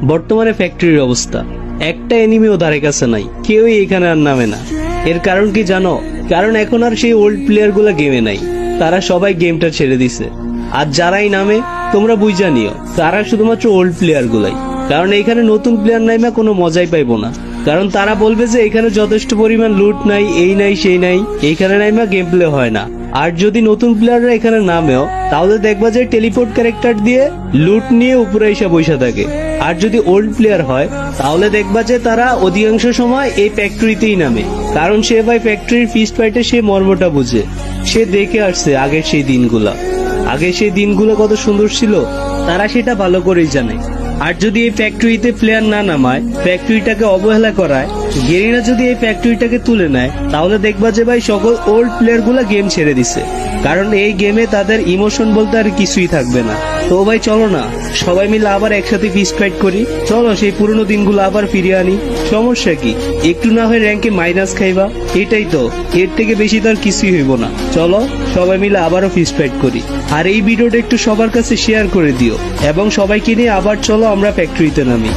বর্তমানে ফ্যাক্টরির অবস্থা, একটা এনিমিও ধারে কাছে নাই, কেউই এখানে আর নামে না। এর কারণ কি জানো? কারণ এখন আর সেই ওল্ড প্লেয়ার গুলা গেমে নাই, তারা সবাই গেমটা ছেড়ে দিছে। আর যারাই নামে তোমরা বুঝা নিও, তারা শুধুমাত্র ওল্ড প্লেয়ার গুলাই। কারণ এখানে নতুন প্লেয়ার নাইমা কোনো মজাই পাইবো না। কারণ তারা বলবে যে এখানে যথেষ্ট পরিমাণ লুট নাই, এই নাই সেই নাই, এইখানে নাইমা গেম প্লে হয় না। আর যদি নতুন প্লেয়াররা এখানে নামেও, তাহলে দেখবা যে টেলিপোর্ট ক্যারেক্টার দিয়ে লুট নিয়ে উপরে এসে বসে থাকে। আর যদি ওল্ড প্লেয়ার হয়, তাহলে দেখবা যে তারা অধিকাংশ সময় এই ফ্যাক্টরিতেই নামে। কারণ সে ভাই ফ্যাক্টরির ফিস্ট ফাইটে সে মর্মটা বুঝে, সে দেখে আসছে আগের সেই দিনগুলা। আগে সেই দিনগুলো কত সুন্দর ছিল, তারা সেটা ভালো করেই জানে। আর যদি এই ফ্যাক্টরিতে প্লেয়ার না নামায়, ফ্যাক্টরিটাকে অবহেলা করায়, গেরিনা যদি এই ফ্যাক্টরিটাকে তুলে নেয়, তাহলে দেখবা যে ভাই সকল ওল্ড প্লেয়ার গুলা গেম ছেড়ে দিছে। কারণ এই গেমে তাদের ইমোশন বলতে আর কিছুই থাকবে না। তো ভাই চলো না সবাই মিলে আবার একসাথে ফিস্ট ফাইট করি, চলো সেই পুরনো দিনগুলো আবার ফিরিয়ে আনি। সমস্যা কি, একটু না হয় র্যাঙ্কে মাইনাস খাইবা, এটাই তো, এর থেকে বেশি তো আর কিছুই হইব না। চলো সবাই মিলে আবারও ফিস্ট ফাইট করি। আর এই ভিডিওটা একটু সবার কাছে শেয়ার করে দিও, এবং সবাইকে নিয়ে আবার চলো আমরা ফ্যাক্টরিতে নামি।